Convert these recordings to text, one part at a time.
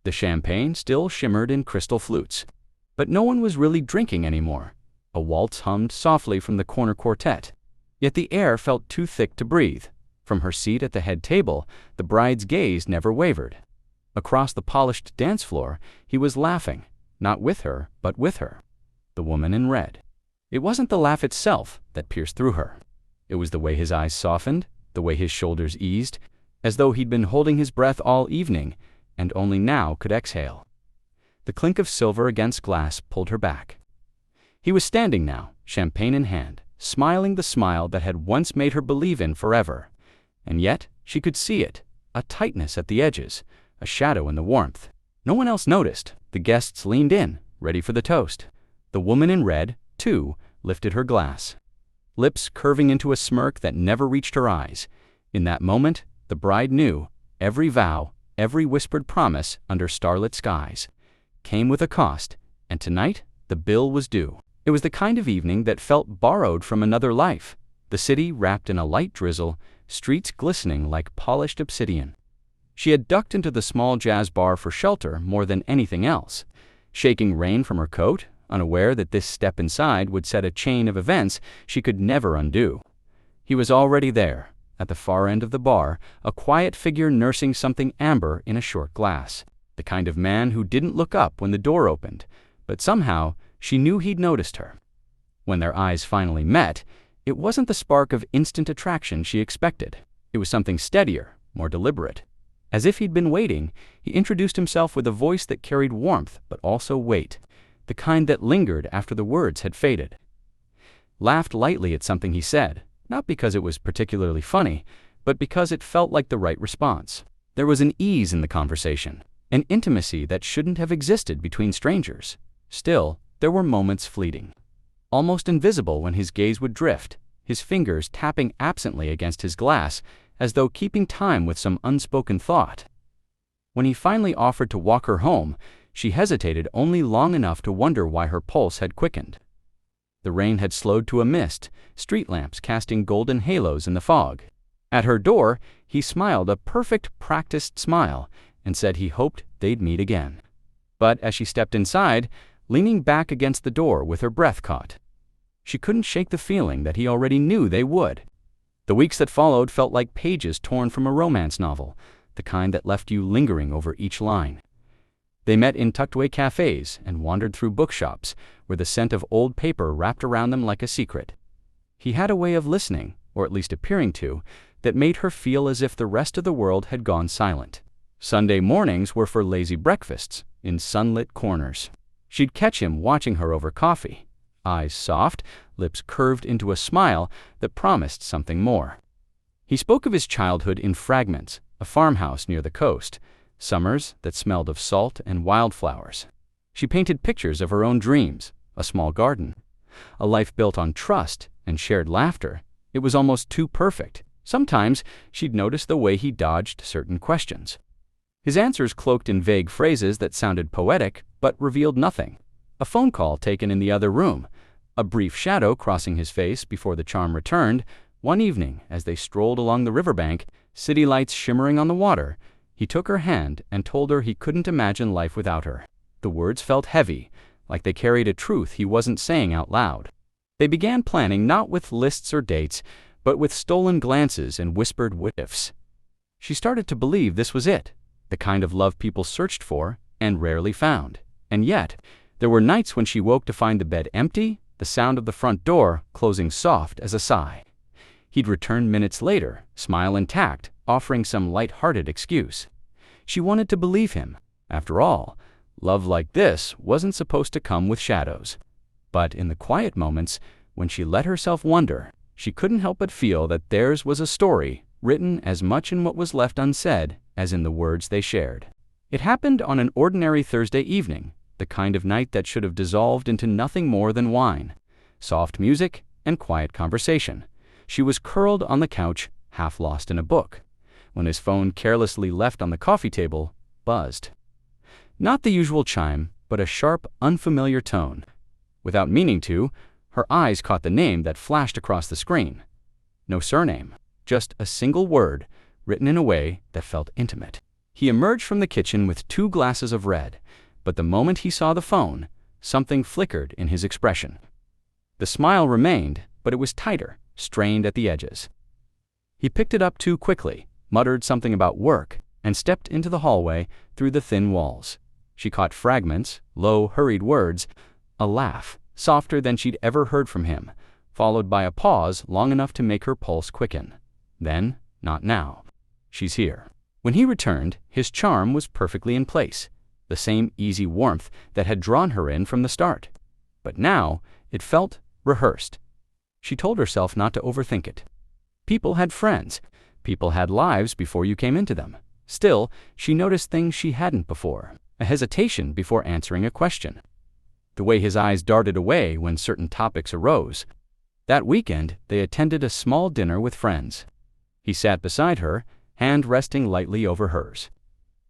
The champagne still shimmered in crystal flutes. But no one was really drinking anymore. A waltz hummed softly from the corner quartet. Yet the air felt too thick to breathe. From her seat at the head table, the bride's gaze never wavered. Across the polished dance floor, he was laughing, not with her, but with her. The woman in red. It wasn't the laugh itself that pierced through her. It was the way his eyes softened, the way his shoulders eased, as though he'd been holding his breath all evening and only now could exhale. The clink of silver against glass pulled her back. He was standing now, champagne in hand, smiling the smile that had once made her believe in forever. And yet, she could see it, a tightness at the edges, a shadow in the warmth. No one else noticed. The guests leaned in, ready for the toast. The woman in red, too, lifted her glass, lips curving into a smirk that never reached her eyes. In that moment, the bride knew every vow, every whispered promise under starlit skies came with a cost, and tonight the bill was due. It was the kind of evening that felt borrowed from another life, the city wrapped in a light drizzle, streets glistening like polished obsidian. She had ducked into the small jazz bar for shelter more than anything else, shaking rain from her coat, unaware that this step inside would set a chain of events she could never undo. He was already there, at the far end of the bar, a quiet figure nursing something amber in a short glass, the kind of man who didn't look up when the door opened, but somehow she knew he'd noticed her. When their eyes finally met, it wasn't the spark of instant attraction she expected. It was something steadier, more deliberate. As if he'd been waiting, he introduced himself with a voice that carried warmth but also weight, the kind that lingered after the words had faded. Laughed lightly at something he said, not because it was particularly funny, but because it felt like the right response. There was an ease in the conversation, an intimacy that shouldn't have existed between strangers. Still, there were moments fleeting, almost invisible, when his gaze would drift, his fingers tapping absently against his glass, as though keeping time with some unspoken thought. When he finally offered to walk her home, she hesitated only long enough to wonder why her pulse had quickened. The rain had slowed to a mist, street lamps casting golden halos in the fog. At her door, he smiled a perfect, practiced smile and said he hoped they'd meet again. But as she stepped inside, leaning back against the door with her breath caught, she couldn't shake the feeling that he already knew they would. The weeks that followed felt like pages torn from a romance novel, the kind that left you lingering over each line. They met in tucked-away cafes and wandered through bookshops where the scent of old paper wrapped around them like a secret. He had a way of listening, or at least appearing to, that made her feel as if the rest of the world had gone silent. Sunday mornings were for lazy breakfasts in sunlit corners. She'd catch him watching her over coffee, eyes soft, lips curved into a smile that promised something more. He spoke of his childhood in fragments, a farmhouse near the coast, summers that smelled of salt and wildflowers. She painted pictures of her own dreams, a small garden, a life built on trust and shared laughter. It was almost too perfect. Sometimes she'd notice the way he dodged certain questions. His answers cloaked in vague phrases that sounded poetic but revealed nothing. A phone call taken in the other room, a brief shadow crossing his face before the charm returned. One evening, as they strolled along the riverbank, city lights shimmering on the water, he took her hand and told her he couldn't imagine life without her. The words felt heavy, like they carried a truth he wasn't saying out loud. They began planning not with lists or dates, but with stolen glances and whispered what-ifs. She started to believe this was it, the kind of love people searched for and rarely found. And yet, there were nights when she woke to find the bed empty, the sound of the front door closing soft as a sigh. He'd return minutes later, smile intact, offering some light-hearted excuse. She wanted to believe him. After all, love like this wasn't supposed to come with shadows. But in the quiet moments, when she let herself wonder, she couldn't help but feel that theirs was a story written as much in what was left unsaid as in the words they shared. It happened on an ordinary Thursday evening, the kind of night that should have dissolved into nothing more than wine, soft music, and quiet conversation. She was curled on the couch, half lost in a book, when his phone, carelessly left on the coffee table, buzzed. Not the usual chime, but a sharp, unfamiliar tone. Without meaning to, her eyes caught the name that flashed across the screen. No surname, just a single word, written in a way that felt intimate. He emerged from the kitchen with 2 glasses of red, but the moment he saw the phone, something flickered in his expression. The smile remained, but it was tighter, strained at the edges. He picked it up too quickly, muttered something about work, and stepped into the hallway through the thin walls. She caught fragments, low, hurried words, a laugh, softer than she'd ever heard from him, followed by a pause long enough to make her pulse quicken. Then, not now. She's here. When he returned, his charm was perfectly in place, the same easy warmth that had drawn her in from the start. But now, it felt rehearsed. She told herself not to overthink it. People had friends. People had lives before you came into them. Still, she noticed things she hadn't before. A hesitation before answering a question. The way his eyes darted away when certain topics arose. That weekend, they attended a small dinner with friends. He sat beside her, hand resting lightly over hers.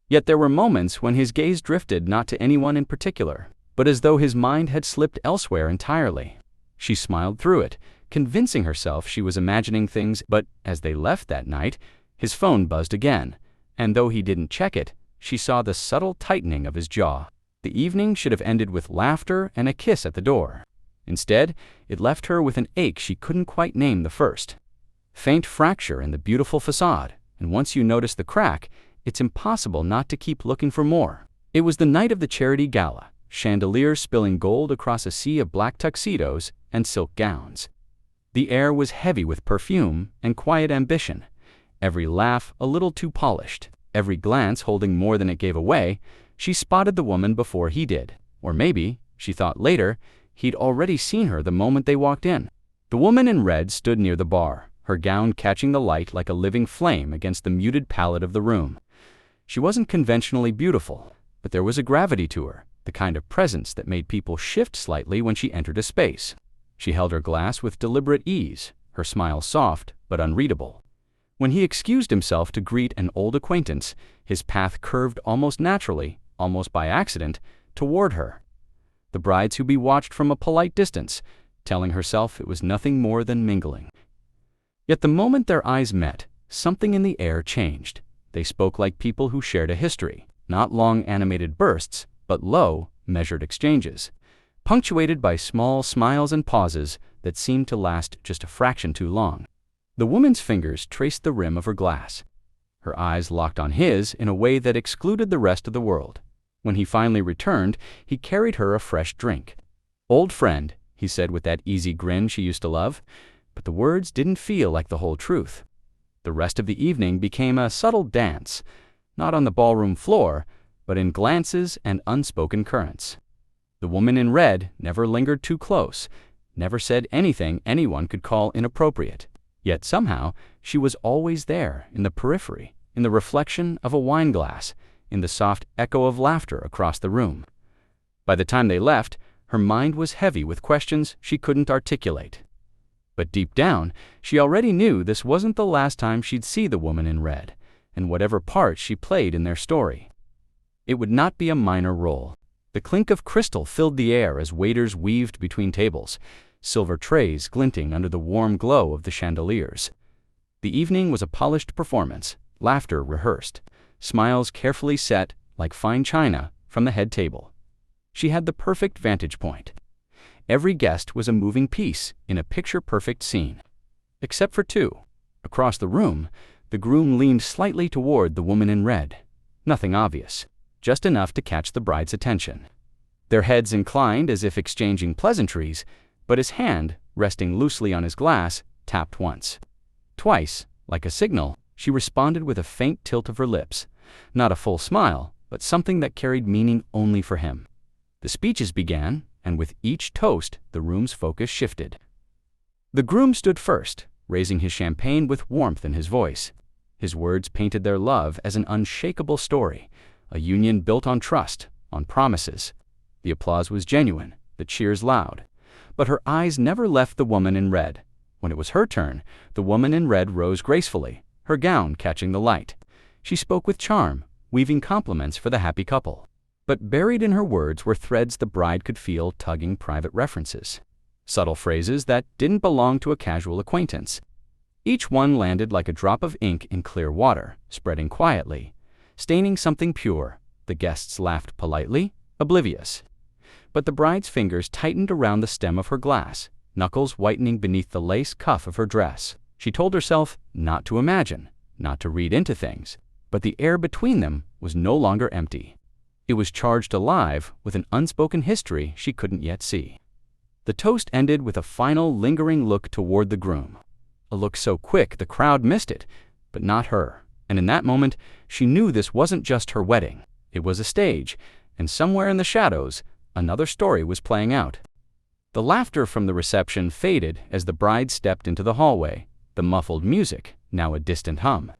Yet there were moments when his gaze drifted not to anyone in particular, but as though his mind had slipped elsewhere entirely. She smiled through it, convincing herself she was imagining things, but as they left that night, his phone buzzed again, and though he didn't check it, she saw the subtle tightening of his jaw. The evening should have ended with laughter and a kiss at the door. Instead, it left her with an ache she couldn't quite name the first. Faint fracture in the beautiful facade, and once you notice the crack, it's impossible not to keep looking for more. It was the night of the charity gala, chandeliers spilling gold across a sea of black tuxedos and silk gowns. The air was heavy with perfume and quiet ambition, every laugh a little too polished, every glance holding more than it gave away. She spotted the woman before he did, or maybe, she thought later, he'd already seen her the moment they walked in. The woman in red stood near the bar, her gown catching the light like a living flame against the muted palette of the room. She wasn't conventionally beautiful, but there was a gravity to her, the kind of presence that made people shift slightly when she entered a space. She held her glass with deliberate ease, her smile soft but unreadable. When he excused himself to greet an old acquaintance, his path curved almost naturally, almost by accident, toward her. The bride-to-be watched from a polite distance, telling herself it was nothing more than mingling. Yet the moment their eyes met, something in the air changed. They spoke like people who shared a history, not long animated bursts, but low, measured exchanges, punctuated by small smiles and pauses that seemed to last just a fraction too long. The woman's fingers traced the rim of her glass. Her eyes locked on his in a way that excluded the rest of the world. When he finally returned, he carried her a fresh drink. "Old friend," he said with that easy grin she used to love, but the words didn't feel like the whole truth. The rest of the evening became a subtle dance, not on the ballroom floor, but in glances and unspoken currents. The woman in red never lingered too close, never said anything anyone could call inappropriate. Yet somehow, she was always there, in the periphery, in the reflection of a wine glass, in the soft echo of laughter across the room. By the time they left, her mind was heavy with questions she couldn't articulate. But deep down, she already knew this wasn't the last time she'd see the woman in red, and whatever part she played in their story. It would not be a minor role. The clink of crystal filled the air as waiters weaved between tables, silver trays glinting under the warm glow of the chandeliers. The evening was a polished performance, laughter rehearsed, smiles carefully set like fine china from the head table. She had the perfect vantage point. Every guest was a moving piece in a picture-perfect scene. Except for 2. Across the room, the groom leaned slightly toward the woman in red. Nothing obvious, just enough to catch the bride's attention. Their heads inclined as if exchanging pleasantries, but his hand, resting loosely on his glass, tapped once. Twice, like a signal, she responded with a faint tilt of her lips. Not a full smile, but something that carried meaning only for him. The speeches began, and with each toast, the room's focus shifted. The groom stood first, raising his champagne with warmth in his voice. His words painted their love as an unshakable story, a union built on trust, on promises. The applause was genuine, the cheers loud. But her eyes never left the woman in red. When it was her turn, the woman in red rose gracefully, her gown catching the light. She spoke with charm, weaving compliments for the happy couple. But buried in her words were threads the bride could feel tugging private references. Subtle phrases that didn't belong to a casual acquaintance. Each one landed like a drop of ink in clear water, spreading quietly, staining something pure. The guests laughed politely, oblivious. But the bride's fingers tightened around the stem of her glass, knuckles whitening beneath the lace cuff of her dress. She told herself not to imagine, not to read into things, but the air between them was no longer empty. It was charged alive with an unspoken history she couldn't yet see. The toast ended with a final lingering look toward the groom. A look so quick the crowd missed it, but not her. And in that moment, she knew this wasn't just her wedding. It was a stage, and somewhere in the shadows, another story was playing out. The laughter from the reception faded as the bride stepped into the hallway, the muffled music now a distant hum.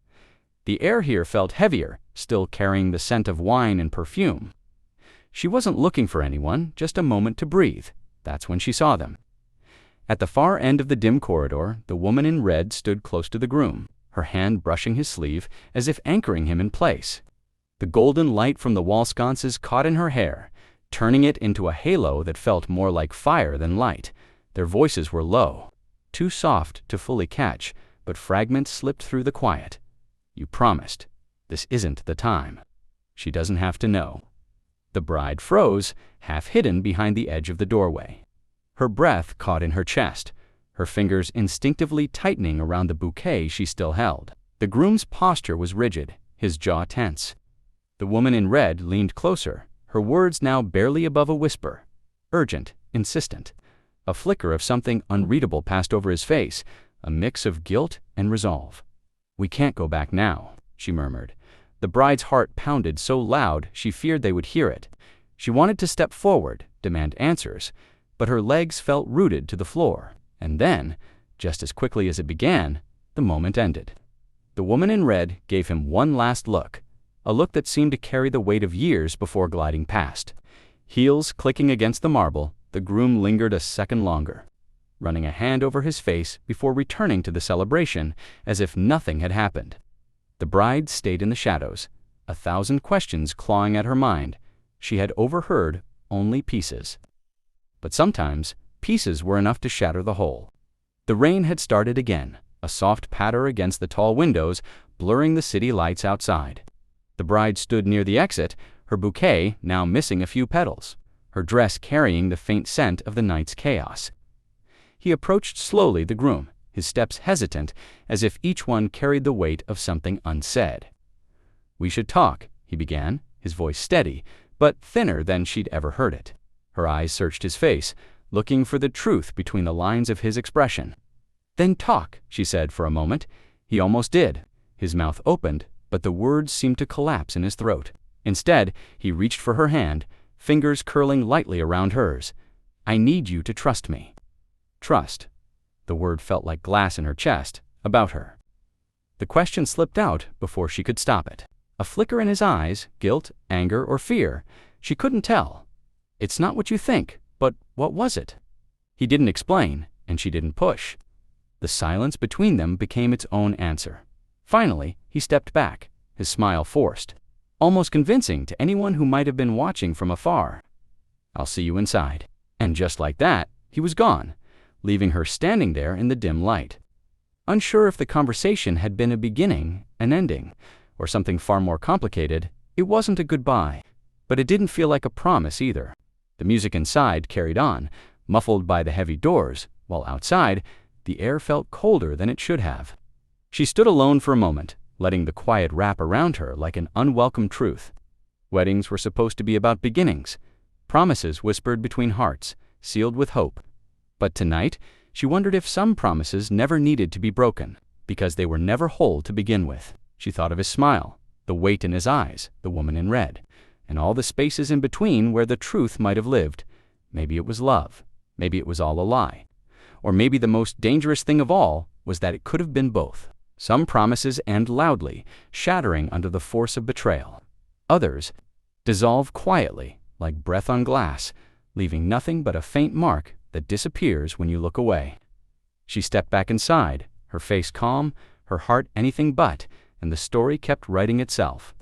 The air here felt heavier, still carrying the scent of wine and perfume. She wasn't looking for anyone, just a moment to breathe. That's when she saw them. At the far end of the dim corridor, the woman in red stood close to the groom, her hand brushing his sleeve as if anchoring him in place. The golden light from the wall sconces caught in her hair, turning it into a halo that felt more like fire than light. Their voices were low, too soft to fully catch, but fragments slipped through the quiet. "You promised. This isn't the time. She doesn't have to know." The bride froze, half hidden behind the edge of the doorway. Her breath caught in her chest, her fingers instinctively tightening around the bouquet she still held. The groom's posture was rigid, his jaw tense. The woman in red leaned closer, her words now barely above a whisper. Urgent, insistent. A flicker of something unreadable passed over his face, a mix of guilt and resolve. "We can't go back now," she murmured. The bride's heart pounded so loud she feared they would hear it. She wanted to step forward, demand answers, but her legs felt rooted to the floor. And then, just as quickly as it began, the moment ended. The woman in red gave him one last look, a look that seemed to carry the weight of years before gliding past. Heels clicking against the marble, the groom lingered a second longer, running a hand over his face before returning to the celebration as if nothing had happened. The bride stayed in the shadows, a thousand questions clawing at her mind. She had overheard only pieces. But sometimes, pieces were enough to shatter the whole. The rain had started again, a soft patter against the tall windows, blurring the city lights outside. The bride stood near the exit, her bouquet now missing a few petals, her dress carrying the faint scent of the night's chaos. He approached slowly the groom, his steps hesitant, as if each one carried the weight of something unsaid. "We should talk," he began, his voice steady, but thinner than she'd ever heard it. Her eyes searched his face, looking for the truth between the lines of his expression. "Then talk," she said for a moment. He almost did. His mouth opened, but the words seemed to collapse in his throat. Instead, he reached for her hand, fingers curling lightly around hers. "I need you to trust me." Trust. The word felt like glass in her chest, about her. The question slipped out before she could stop it. A flicker in his eyes, guilt, anger, or fear. She couldn't tell. "It's not what you think, but what was it?" He didn't explain, and she didn't push. The silence between them became its own answer. Finally, he stepped back, his smile forced, almost convincing to anyone who might have been watching from afar. "I'll see you inside." And just like that, he was gone, leaving her standing there in the dim light. Unsure if the conversation had been a beginning, an ending, or something far more complicated, it wasn't a goodbye. But it didn't feel like a promise either. The music inside carried on, muffled by the heavy doors, while outside, the air felt colder than it should have. She stood alone for a moment, letting the quiet wrap around her like an unwelcome truth. Weddings were supposed to be about beginnings, promises whispered between hearts, sealed with hope. But tonight, she wondered if some promises never needed to be broken, because they were never whole to begin with. She thought of his smile, the weight in his eyes, the woman in red, and all the spaces in between where the truth might have lived. Maybe it was love. Maybe it was all a lie. Or maybe the most dangerous thing of all was that it could have been both. Some promises end loudly, shattering under the force of betrayal. Others dissolve quietly, like breath on glass, leaving nothing but a faint mark that disappears when you look away. She stepped back inside, her face calm, her heart anything but, and the story kept writing itself.